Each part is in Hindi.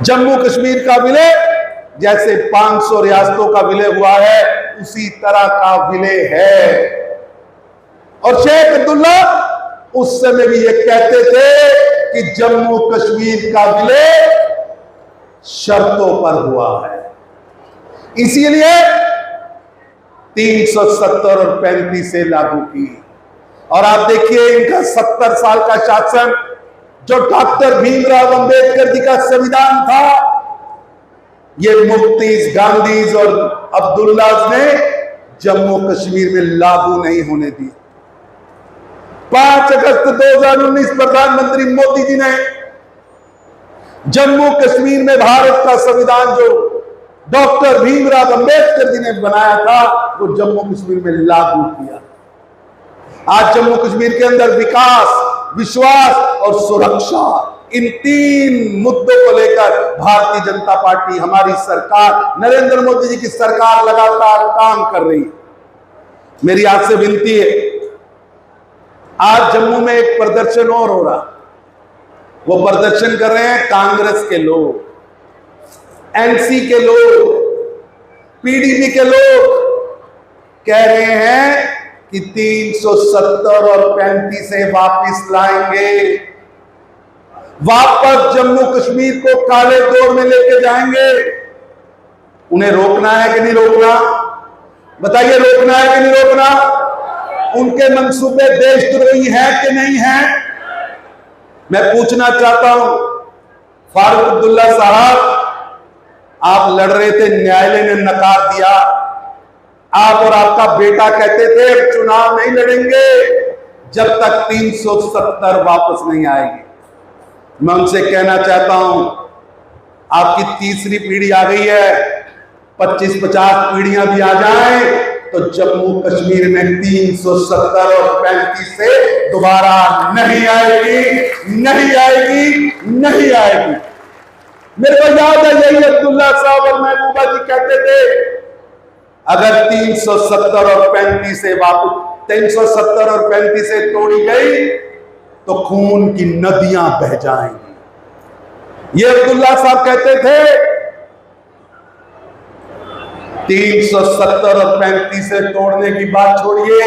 जम्मू कश्मीर का विलय जैसे 500 रियासतों का विलय हुआ है, उसी तरह का विलय है। और शेख अब्दुल्ला उस समय भी ये कहते थे कि जम्मू कश्मीर का विलय शर्तों पर हुआ है, इसीलिए 370 और 35 से लागू की। और आप देखिए इनका 70 साल का शासन, जो डॉक्टर भीमराव अंबेडकर जी का संविधान था, ये मुफ्तीज, गांधीज और अब्दुल्ला ने जम्मू कश्मीर में लागू नहीं होने दी। 5 अगस्त 2019 प्रधानमंत्री मोदी जी ने जम्मू कश्मीर में भारत का संविधान जो डॉक्टर भीमराव अंबेडकर जी ने बनाया था, वो जम्मू कश्मीर में लागू किया। आज जम्मू कश्मीर के अंदर विकास, विश्वास और सुरक्षा, इन 3 मुद्दों को लेकर भारतीय जनता पार्टी, हमारी सरकार, नरेंद्र मोदी जी की सरकार लगातार काम कर रही है। मेरी आपसे विनती है, आज जम्मू में एक प्रदर्शन और हो रहा, वो प्रदर्शन कर रहे हैं कांग्रेस के लोग, एनसी के लोग, पीडीपी के लोग, कह रहे हैं कि 370 और 35 से वापस लाएंगे, वापस जम्मू कश्मीर को काले दौर में लेके जाएंगे। उन्हें रोकना है कि नहीं रोकना? बताइए, रोकना है कि नहीं रोकना? उनके मंसूबे देशद्रोही है कि नहीं है? मैं पूछना चाहता हूं, फारूक अब्दुल्ला साहब, आप लड़ रहे थे, न्यायालय ने नकार दिया। आप और आपका बेटा कहते थे चुनाव नहीं लड़ेंगे जब तक 370 वापस नहीं आएगी। मैं उनसे कहना चाहता हूं, आपकी तीसरी पीढ़ी आ गई है, 25-50 पीढ़ियां भी आ जाएं तो जम्मू कश्मीर में 370 और 35 से दोबारा नहीं आएगी, नहीं आएगी, नहीं आएगी। मेरे को याद है, यही अब्दुल्ला साहब और महबूबा जी कहते थे, अगर 370 और 35 से वापस 370 और 35 से तोड़ी गई तो खून की नदियां बह जाएंगी। ये अब्दुल्ला साहब कहते थे। 370 और 35 से तोड़ने की बात छोड़िए,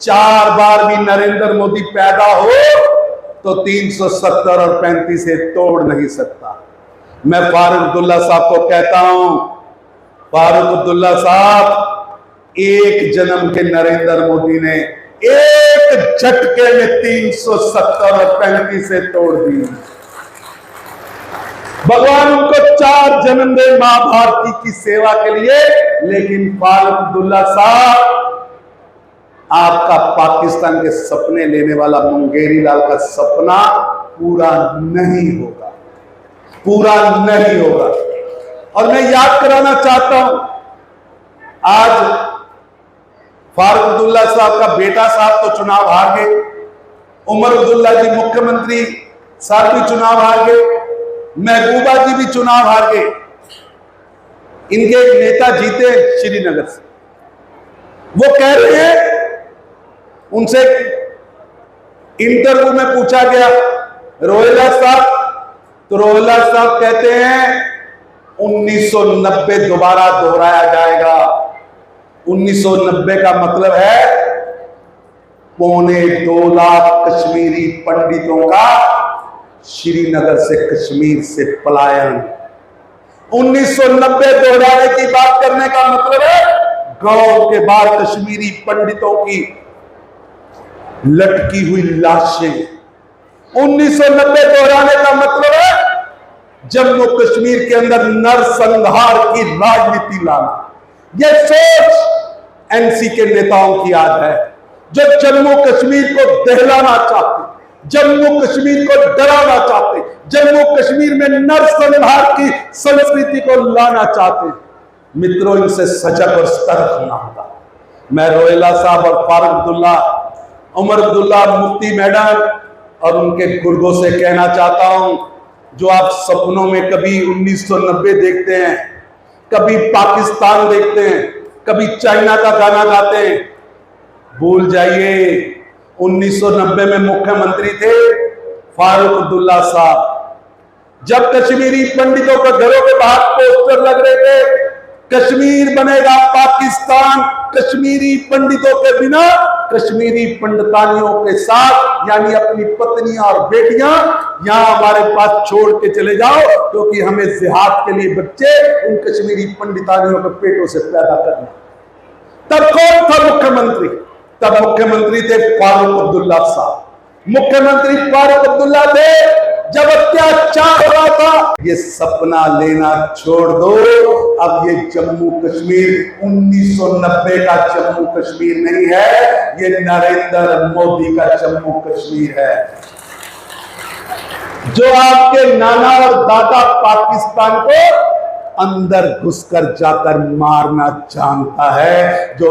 4 बार भी नरेंद्र मोदी पैदा हो तो 370 और 35 से तोड़ नहीं सकता। मैं फारूक अब्दुल्ला साहब को कहता हूं, फारूक अब्दुल्ला साहब, एक जन्म के नरेंद्र मोदी ने एक झटके में 370 और 35 से तोड़ दी। भगवान उनको 4 जन्म दे मां भारती की सेवा के लिए, लेकिन फारूक अब्दुल्ला साहब, आपका पाकिस्तान के सपने लेने वाला मुंगेरी लाल का सपना पूरा नहीं होगा, पूरा नहीं होगा। और मैं याद कराना चाहता हूं, आज फारूक अब्दुल्ला साहब का बेटा साहब तो चुनाव हार गए, उमर अब्दुल्ला जी मुख्यमंत्री साहब भी चुनाव हार गए, महबूबा जी भी चुनाव हार गए। इनके एक नेता जीते श्रीनगर से, वो कह रहे हैं, उनसे इंटरव्यू में पूछा गया, रोहिला साहब, तो रोहिला साहब कहते हैं 1990 दोबारा दोहराया जाएगा। 1990 का मतलब है 2.25 लाख कश्मीरी पंडितों का श्रीनगर से, कश्मीर से पलायन। 1990 दोहराने की बात करने का मतलब है गांव के बाहर कश्मीरी पंडितों की लटकी हुई लाशें। 1990 दोहराने का मतलब है जम्मू कश्मीर के अंदर नरसंहार की राजनीति लाना। यह सोच एनसी के नेताओं की याद है, जो जम्मू कश्मीर को दहलाना चाहते, जम्मू कश्मीर को डराना चाहते, जम्मू कश्मीर में नरसंहार की संस्कृति को लाना चाहते। मित्रों, इनसे सजग और सतर्क होना होगा। मैं रोहिला साहब और फारूक अब्दुल्ला, उमर अब्दुल्ला, मुफ्ती मैडम और उनके गुर्गों से कहना चाहता हूं, जो आप सपनों में कभी 1990 देखते हैं, कभी पाकिस्तान देखते हैं, कभी चाइना का गाना गाते हैं, भूल जाइए 1990 में मुख्यमंत्री थे फारूक अब्दुल्ला साहब। जब कश्मीरी पंडितों के घरों के बाहर पोस्टर लग रहे थे, कश्मीर बनेगा पाकिस्तान कश्मीरी पंडितों के बिना, कश्मीरी पंडितानियों के साथ, यानी अपनी पत्नियां और बेटियां यहां हमारे पास छोड़ के चले जाओ, क्योंकि हमें जिहाद के लिए बच्चे उन कश्मीरी पंडितानियों के पेटों से पैदा करना। तब कौन था मुख्यमंत्री? तब मुख्यमंत्री थे फारूक अब्दुल्ला साहब। मुख्यमंत्री फारूक अब्दुल्ला थे जब अत्याचार हो रहा था। ये सपना लेना छोड़ दो। अब ये जम्मू कश्मीर 1990 का जम्मू कश्मीर नहीं है, ये नरेंद्र मोदी का जम्मू कश्मीर है। जो आपके नाना और दादा पाकिस्तान को अंदर घुसकर जाकर मारना जानता है, जो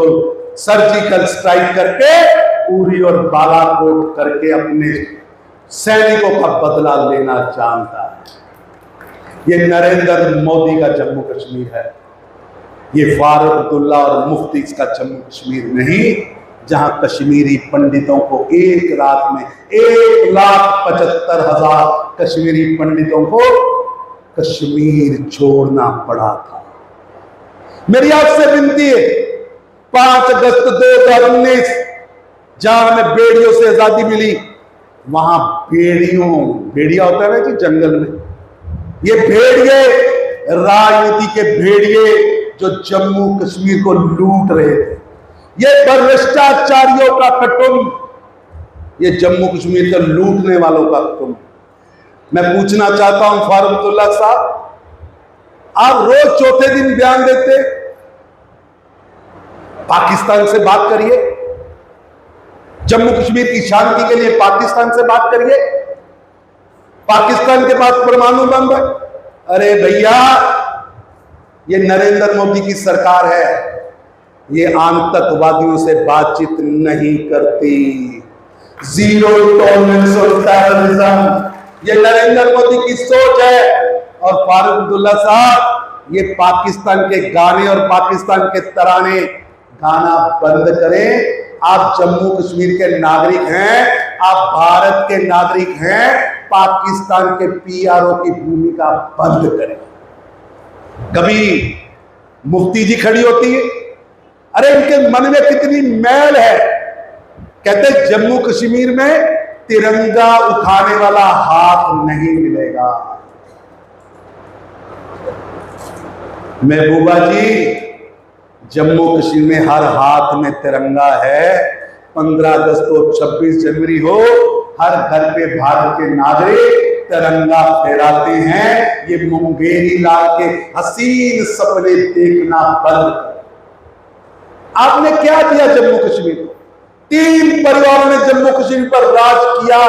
सर्जिकल स्ट्राइक करके उरी और बालाकोट करके अपने सैनिकों का बदला लेना जानता है, ये नरेंद्र मोदी का जम्मू कश्मीर है। ये फारूक अब्दुल्ला और मुफ्ती का जम्मू कश्मीर नहीं, जहां कश्मीरी पंडितों को एक रात में 1,75,000 कश्मीरी पंडितों को कश्मीर छोड़ना पड़ा था। मेरी आपसे विनती है, 5 अगस्त 2019 जहां हमें बेड़ियों से आजादी मिली, वहां भेड़िया होता है ना जी जंगल में, ये भेड़िए, राजनीति के भेड़िए जो जम्मू कश्मीर को लूट रहे थे, ये भ्रष्टाचारियों का कुटुंब, ये जम्मू कश्मीर को लूटने वालों का कुटुंब। मैं पूछना चाहता हूं फारूक अब्दुल्ला साहब, आप रोज चौथे दिन बयान देते, पाकिस्तान से बात करिए, जम्मू कश्मीर की शांति के लिए पाकिस्तान से बात करिए, पाकिस्तान के पास परमाणु बम है। अरे भैया, ये नरेंद्र मोदी की सरकार है, ये आतंकवादियों से बातचीत नहीं करती, जीरो टॉलरेंस ऑफ टेररिज्म, ये नरेंद्र मोदी की सोच है। और फारूक अब्दुल्ला साहब, ये पाकिस्तान के गाने और पाकिस्तान के तराने गाना बंद करें। आप जम्मू कश्मीर के नागरिक हैं, आप भारत के नागरिक हैं, पाकिस्तान के पीआरओ की भूमिका बंद करें। कभी मुफ्ती जी खड़ी होती है, अरे इनके मन में कितनी मैल है, कहते जम्मू कश्मीर में तिरंगा उठाने वाला हाथ नहीं मिलेगा। महबूबा जी, जम्मू कश्मीर में हर हाथ में तिरंगा है। 15 अगस्त हो, 26 जनवरी हो, हर घर पे भारत के नागरिक तिरंगा फहराते हैं। ये मुंगेरी लाल के हसीन सपने देखना बंद करो। आपने क्या दिया जम्मू कश्मीर को? 3 परिवारों ने जम्मू कश्मीर पर राज किया,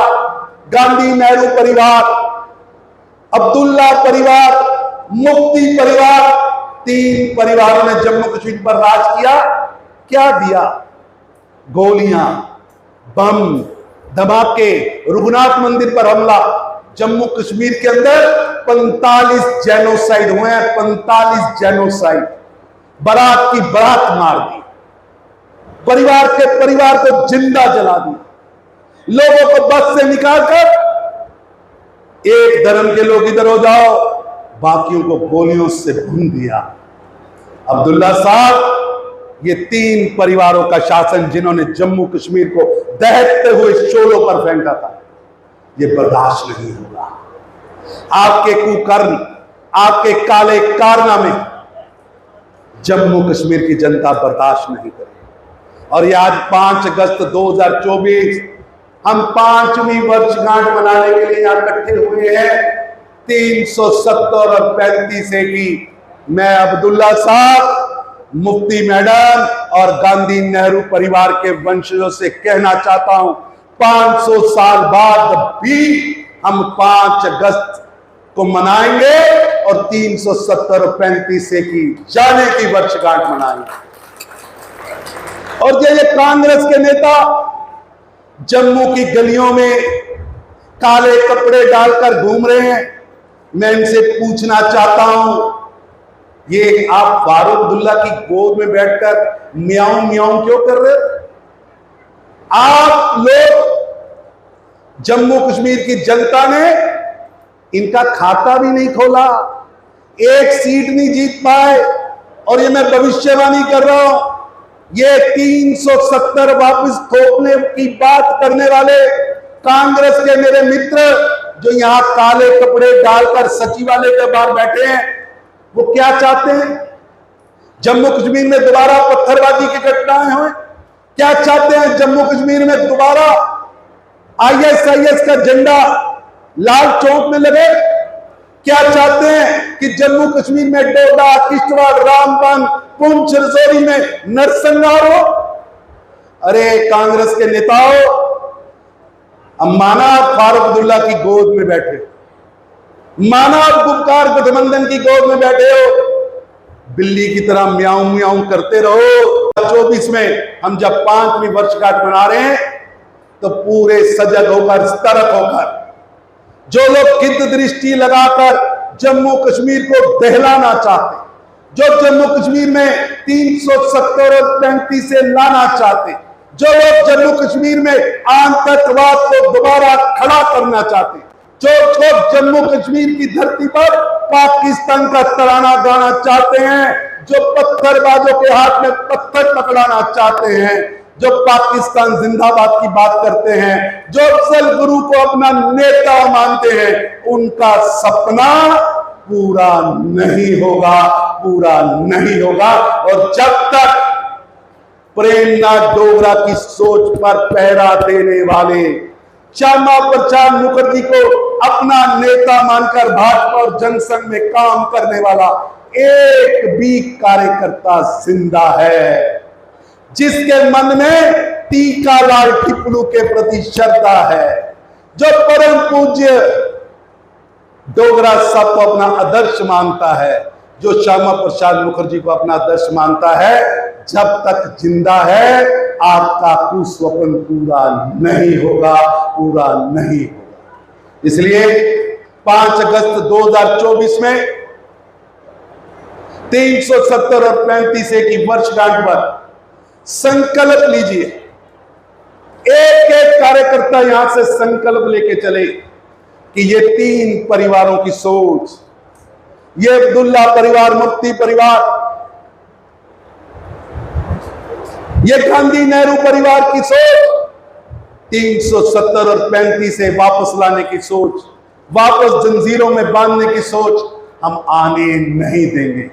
गांधी नेहरू परिवार, अब्दुल्ला परिवार, मुफ्ती परिवार, 3 परिवारों ने जम्मू कश्मीर पर राज किया। क्या दिया? गोलियां, बम, धमाके, रघुनाथ मंदिर पर हमला, जम्मू कश्मीर के अंदर 45 जेनोसाइड हुए हैं, 45 जेनोसाइड, बारात की बारात मार दी, परिवार के परिवार को जिंदा जला दिया, लोगों को बस से निकालकर एक धर्म के लोग इधर हो जाओ, बाकियों को गोलियों से भून दिया। अब्दुल्ला साहब, ये 3 परिवारों का शासन जिन्होंने जम्मू कश्मीर को दहकते हुए शोलों पर फेंका था, ये बर्दाश्त नहीं होगा। आपके कुकर्म, आपके काले कारनामे जम्मू कश्मीर की जनता बर्दाश्त नहीं करेगी। और ये आज 5 अगस्त 2024 हम 5वीं वर्षगांठ मनाने के लिए यहां इकट्ठे हुए हैं। 370 और 35 की मैं अब्दुल्ला साहब, मुफ्ती मैडम और गांधी नेहरू परिवार के वंशजों से कहना चाहता हूं, 500 साल बाद भी हम 5 अगस्त को मनाएंगे और 370 और 35 की जाने की वर्षगांठ मनाएंगे। और ये कांग्रेस के नेता जम्मू की गलियों में काले कपड़े डालकर घूम रहे हैं, मैं इनसे पूछना चाहता हूं, ये आप फारूक अब्दुल्ला की गोद में बैठकर म्याऊं म्याऊं क्यों कर रहे हो? आप लोग, जम्मू कश्मीर की जनता ने इनका खाता भी नहीं खोला, एक सीट नहीं जीत पाए। और ये मैं भविष्यवाणी कर रहा हूं, ये 370 वापस थोपने की बात करने वाले कांग्रेस के मेरे मित्र जो यहां काले कपड़े डालकर सचिवालय के बाहर बैठे हैं, वो क्या चाहते हैं? जम्मू कश्मीर में दोबारा पत्थरबाजी की घटनाएं हुए? क्या चाहते हैं? जम्मू कश्मीर में दोबारा ISIS का झंडा लाल चौक में लगे? क्या चाहते हैं कि जम्मू कश्मीर में डोडा, किश्तवाड़, रामबन, पुंछ, रजौरी में नरसंहार हो? अरे कांग्रेस के नेताओं, माना आप फारूक अब्दुल्ला की गोद में बैठे, माना आप गुप्कार गठबंधन की गोद में बैठे हो, बिल्ली की तरह म्याऊं म्याऊं करते रहो। 24 में हम जब 5वीं वर्षगांठ मना रहे हैं तो पूरे सजग होकर, सतर्क होकर, जो लोग गिद्ध दृष्टि लगाकर जम्मू कश्मीर को दहलाना चाहते, जो जम्मू कश्मीर में 370 और 35 से लाना चाहते, जो लोग जम्मू कश्मीर में आतंकवाद को दोबारा खड़ा करना चाहते, जो लोग जम्मू कश्मीर की धरती पर पाकिस्तान का तराना गाना चाहते हैं, जो पत्थरबाजों के हाथ में पत्थर पकड़ाना चाहते हैं, जो पाकिस्तान जिंदाबाद की बात करते हैं, जो अफजल गुरु को अपना नेता मानते हैं, उनका सपना पूरा नहीं होगा, पूरा नहीं होगा। और जब तक प्रेमनाथ डोगरा की सोच पर पहरा देने वाले, श्यामा प्रसाद मुखर्जी को अपना नेता मानकर भाजपा और जनसंघ में काम करने वाला एक भी कार्यकर्ता जिंदा है, जिसके मन में टीकालाल टिपलू के प्रति श्रद्धा है, जो परम पूज्य डोगरा साहब को अपना आदर्श मानता है, जो श्यामा प्रसाद मुखर्जी को अपना आदर्श मानता है, जब तक जिंदा है आपका कुस्वप्न पूरा नहीं होगा, पूरा नहीं होगा। इसलिए 5 अगस्त 2024 में 370 और 35 की वर्षगांठ पर संकल्प लीजिए, एक एक कार्यकर्ता यहां से संकल्प लेके चले कि ये 3 परिवारों की सोच, ये अब्दुल्ला परिवार, मुफ्ती परिवार, ये गांधी नेहरू परिवार की सोच, 370 और 35 से वापस लाने की सोच, वापस जंजीरों में बांधने की सोच हम आने नहीं देंगे।